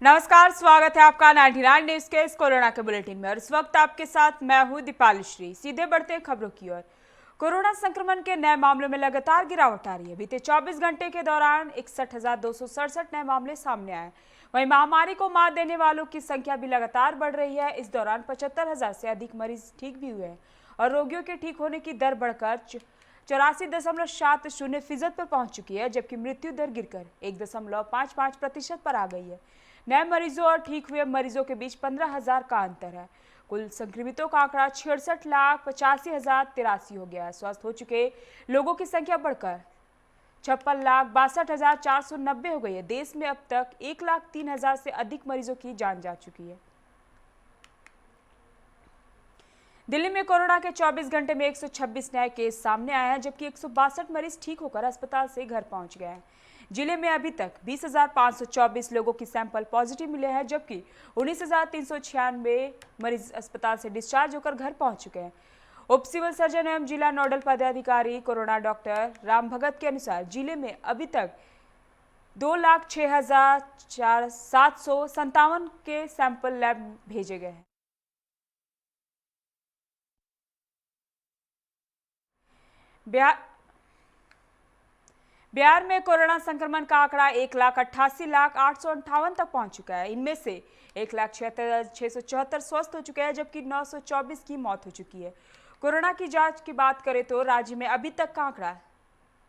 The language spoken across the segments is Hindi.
नमस्कार, स्वागत है आपका 99 न्यूज के इस कोरोना के बुलेटिन में। और इस वक्त आपके साथ मैं हूं दीपाली श्री। सीधे बढ़ते हैं खबरों की ओर। कोरोना संक्रमण के नए मामलों में लगातार गिरावट आ रही है। बीते 24 घंटे के दौरान 61,267 नए मामले सामने आए। वहीं महामारी को मात देने वालों की संख्या भी लगातार बढ़ रही है। इस दौरान 75,000 से अधिक मरीज ठीक भी हुए हैं और रोगियों के ठीक होने की दर बढ़कर 84.70% पर पहुंच चुकी है, जबकि मृत्यु दर गिरकर 1.55% पर आ गई है। नए मरीजों और ठीक हुए मरीजों के बीच 15,000 का अंतर है। कुल संक्रमितों का आंकड़ा 66,85,083 हो गया है। स्वस्थ हो चुके लोगों की संख्या बढ़कर 56,62,490 हो गई है। देश में अब तक 1,03,000 से अधिक मरीजों की जान जा चुकी है। दिल्ली में कोरोना के 24 घंटे में 126 नए केस सामने आए हैं, जबकि 162 मरीज ठीक होकर अस्पताल से घर पहुंच गए हैं। जिले में अभी तक 20,524 लोगों की सैंपल पॉजिटिव मिले हैं, जबकि 19,396 मरीज अस्पताल से डिस्चार्ज होकर घर पहुंच चुके हैं। उप सिविल सर्जन एवं जिला नोडल पदाधिकारी कोरोना डॉक्टर राम भगत के अनुसार जिले में अभी तक 2,06,757 के सैंपल लैब भेजे गए हैं। बिहार में कोरोना संक्रमण का आंकड़ा 1,88,858 तक पहुंच चुका है। इनमें से 1,76,674 स्वस्थ हो चुके हैं, जबकि 924 की मौत हो चुकी है। कोरोना की जांच की बात करें तो राज्य में अभी तक का आंकड़ा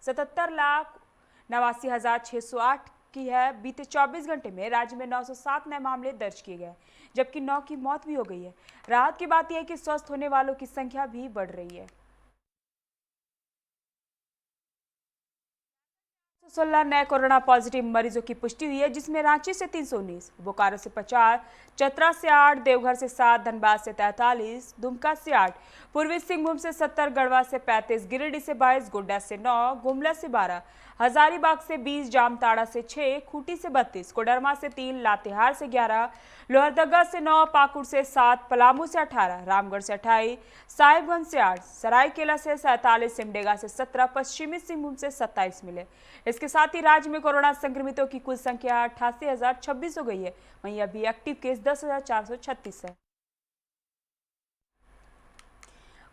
77,89,608 की है। बीते 24 घंटे में राज्य में 907 नए मामले दर्ज किए गए, जबकि 9 की मौत भी हो गई है। राहत की बात यह है कि स्वस्थ होने वालों की संख्या भी बढ़ रही है। 16 नए कोरोना पॉजिटिव मरीजों की पुष्टि हुई है, जिसमें रांची से 319, बोकारो से 50, चतरा से 8, देवघर से 7, धनबाद से 43, दुमका से 8, पूर्वी सिंहभूम से 70, गढ़वा से 35, गिरिडीह से 22, गोड्डा से 9, गुमला से 12, हजारीबाग से 20, जामताड़ा से 6, खूंटी से 32, कोडरमा से 3, लातेहार से 11, लोहरदगा से 9, पाकुड़ से 7, पलामू से 18, रामगढ़ से 28, साहिबगंज से 8, सरायकेला से 47, सिमडेगा से 17, पश्चिमी सिंहभूम से 27 मिले। इसके साथ ही राज्य में कोरोना संक्रमितों की कुल संख्या 88,026 हो गई है। वहीं अभी एक्टिव केस 10,436 है।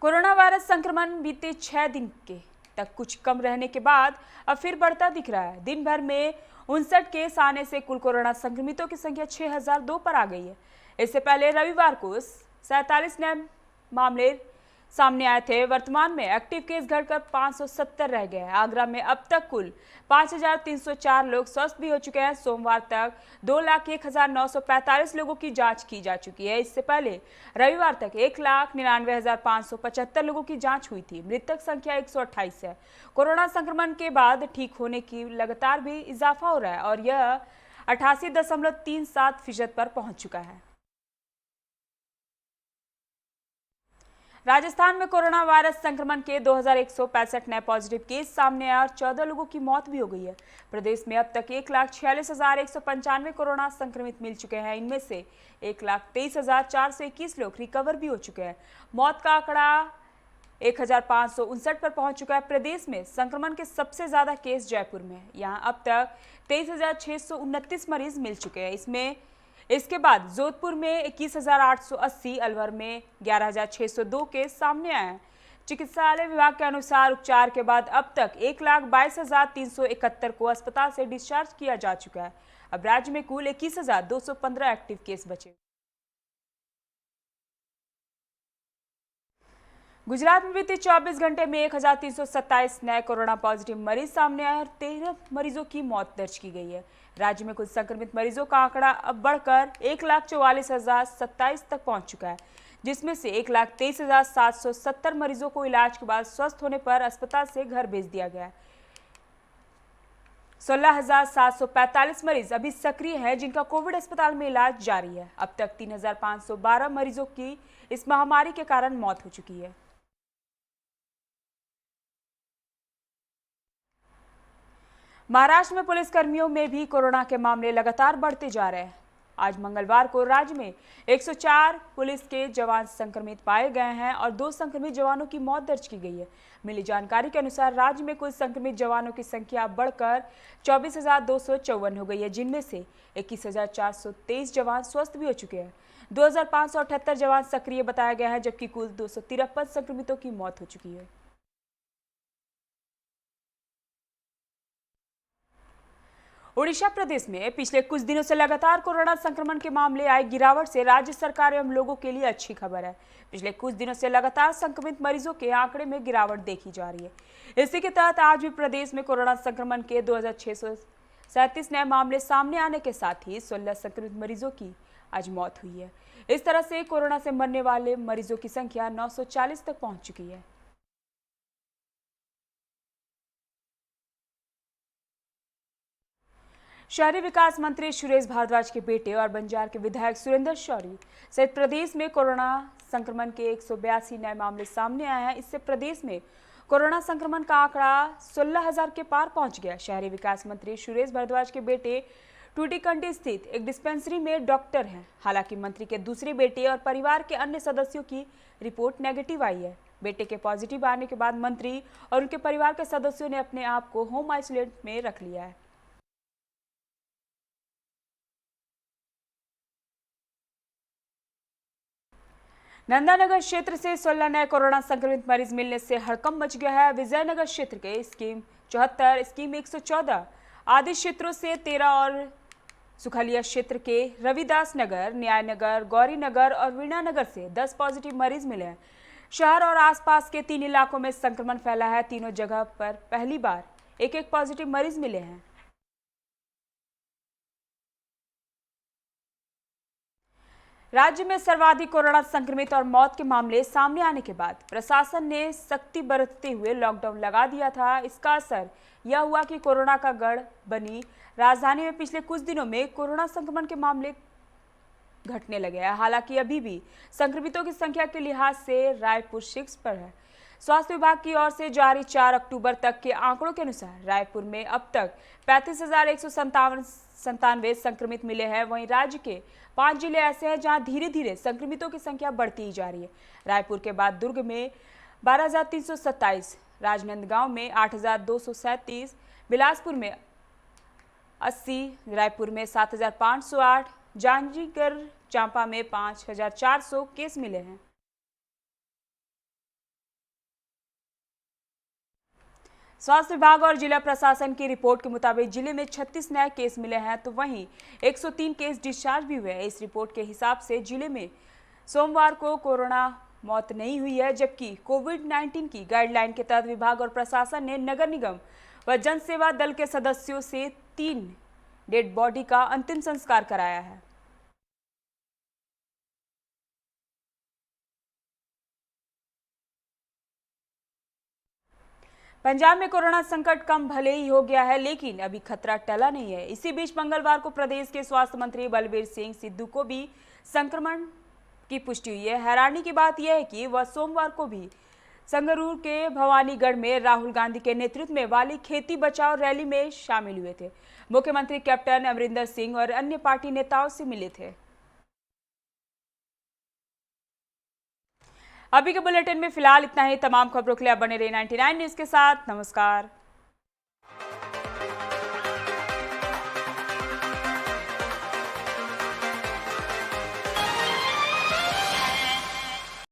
कोरोना वायरस संक्रमण बीते 6 दिन के तक कुछ कम रहने के बाद अब फिर बढ़ता दिख रहा है। दिन भर में 59 केस आने से कुल कोरोना संक्रमितों की संख्या 6,002 पर आ गई है। इससे पहले रविवार को 47 नए मामले सामने आए थे। वर्तमान में एक्टिव केस घटकर 570 रह गए हैं। आगरा में अब तक कुल 5,304 लोग स्वस्थ भी हो चुके हैं। सोमवार तक 2,01,945 लोगों की जांच की जा चुकी है। इससे पहले रविवार तक 1,99,575 लोगों की जांच हुई थी। मृतक संख्या 128 है। कोरोना संक्रमण के बाद ठीक होने की लगातार भी इजाफा हो रहा है और यह 88.37% पर पहुंच चुका है। राजस्थान में कोरोना वायरस संक्रमण के 2,165 नए पॉजिटिव केस सामने आए और 14 लोगों की मौत भी हो गई है। प्रदेश में अब तक 1,46,195 कोरोना संक्रमित मिल चुके हैं। इनमें से 1,23,421 लोग रिकवर भी हो चुके हैं। मौत का आंकड़ा 1,559 पर पहुंच चुका है। प्रदेश में संक्रमण के सबसे ज्यादा केस जयपुर में है। यहाँ अब तक 23,629 मरीज मिल चुके हैं। इसके बाद जोधपुर में 21,880, अलवर में 11,602 केस सामने आए हैं। चिकित्सालय विभाग के अनुसार उपचार के बाद अब तक 1,22,371 को अस्पताल से डिस्चार्ज किया जा चुका है। अब राज्य में कुल 21,215 एक्टिव केस बचे। गुजरात में बीते 24 घंटे में 1,327 नए कोरोना पॉजिटिव मरीज सामने आए और 13 मरीजों की मौत दर्ज की गई है। राज्य में कुल संक्रमित मरीजों का आंकड़ा अब बढ़कर 1,44,027 तक पहुंच चुका है, जिसमें से 1,23,770 मरीजों को इलाज के बाद स्वस्थ होने पर अस्पताल से घर भेज दिया गया है। 16,745 मरीज अभी सक्रिय हैं, जिनका कोविड अस्पताल में इलाज जारी है। अब तक 3,512 मरीजों की इस महामारी के कारण मौत हो चुकी है। महाराष्ट्र में पुलिसकर्मियों में भी कोरोना के मामले लगातार बढ़ते जा रहे हैं। आज मंगलवार को राज्य में 104 पुलिस के जवान संक्रमित पाए गए हैं और 2 संक्रमित जवानों की मौत दर्ज की गई है। मिली जानकारी के अनुसार राज्य में कुल संक्रमित जवानों की संख्या बढ़कर 24,254 हो गई है, जिनमें से 21,423 जवान स्वस्थ भी हो चुके हैं। 2,578 जवान सक्रिय बताया गया है, जबकि कुल 253 संक्रमितों की मौत हो चुकी है। उड़ीसा प्रदेश में पिछले कुछ दिनों से लगातार कोरोना संक्रमण के मामले आए गिरावट से राज्य सरकार एवं लोगों के लिए अच्छी खबर है। पिछले कुछ दिनों से लगातार संक्रमित मरीजों के आंकड़े में गिरावट देखी जा रही है। इसी के तहत आज भी प्रदेश में कोरोना संक्रमण के 2,637 नए मामले सामने आने के साथ ही 16 संक्रमित मरीजों की आज मौत हुई है। इस तरह से कोरोना से मरने वाले मरीजों की संख्या 940 तक पहुंच चुकी है। शहरी विकास मंत्री सुरेश भारद्वाज के बेटे और बंजार के विधायक सुरेंद्र शौरी सहित प्रदेश में कोरोना संक्रमण के 182 नए मामले सामने आए हैं। इससे प्रदेश में कोरोना संक्रमण का आंकड़ा 16,000 के पार पहुंच गया। शहरी विकास मंत्री सुरेश भारद्वाज के बेटे टूटीकंडी स्थित एक डिस्पेंसरी में डॉक्टर हैं। हालांकि मंत्री के दूसरे बेटे और परिवार के अन्य सदस्यों की रिपोर्ट नेगेटिव आई है। बेटे के पॉजिटिव आने के बाद मंत्री और उनके परिवार के सदस्यों ने अपने आप को होम आइसोलेट में रख लिया है। नंदानगर क्षेत्र से 16 नए कोरोना संक्रमित मरीज मिलने से हड़कंप मच गया है। विजयनगर क्षेत्र के स्कीम 74, स्कीम 114 आदि क्षेत्रों से 13 और सुखलिया क्षेत्र के रविदास नगर, न्याय नगर, गौरी नगर और वीणा नगर से 10 पॉजिटिव मरीज मिले हैं। शहर और आसपास के 3 इलाकों में संक्रमण फैला है। तीनों जगह पर पहली बार एक पॉजिटिव मरीज मिले हैं। राज्य में सर्वाधिक कोरोना संक्रमित और मौत के मामले सामने आने के बाद प्रशासन ने सख्ती बरतते हुए लॉकडाउन लगा दिया था। इसका असर यह हुआ कि कोरोना का गढ़ बनी राजधानी में पिछले कुछ दिनों में कोरोना संक्रमण के मामले घटने लगे हैं। हालांकि अभी भी संक्रमितों की संख्या के लिहाज से रायपुर शीर्ष पर है। स्वास्थ्य विभाग की ओर से जारी 4 अक्टूबर तक के आंकड़ों के अनुसार रायपुर में अब तक 35,197 संक्रमित मिले हैं। वहीं राज्य के 5 जिले ऐसे हैं जहां धीरे धीरे संक्रमितों की संख्या बढ़ती ही जा रही है। रायपुर के बाद दुर्ग में 12,327, राजनांदगांव में 8,237, बिलासपुर में 80, रायपुर में 7,508, जांजगीर चांपा में 5,400 केस मिले हैं। स्वास्थ्य विभाग और जिला प्रशासन की रिपोर्ट के मुताबिक जिले में 36 नए केस मिले हैं, तो वहीं 103 केस डिस्चार्ज भी हुए हैं। इस रिपोर्ट के हिसाब से जिले में सोमवार को कोरोना मौत नहीं हुई है, जबकि कोविड-19 की गाइडलाइन के तहत विभाग और प्रशासन ने नगर निगम व जन सेवा दल के सदस्यों से 3 डेड बॉडी का अंतिम संस्कार कराया है। पंजाब में कोरोना संकट कम भले ही हो गया है, लेकिन अभी खतरा टला नहीं है। इसी बीच मंगलवार को प्रदेश के स्वास्थ्य मंत्री बलबीर सिंह सिद्धू को भी संक्रमण की पुष्टि हुई है। हैरानी की बात यह है कि वह सोमवार को भी संगरूर के भवानीगढ़ में राहुल गांधी के नेतृत्व में वाली खेती बचाओ रैली में शामिल हुए थे। मुख्यमंत्री कैप्टन अमरिंदर सिंह और अन्य पार्टी नेताओं से मिले थे। अभी के बुलेटिन में फिलहाल इतना ही। तमाम खबरों के लिए आप बने रहे 99 न्यूज के साथ। नमस्कार।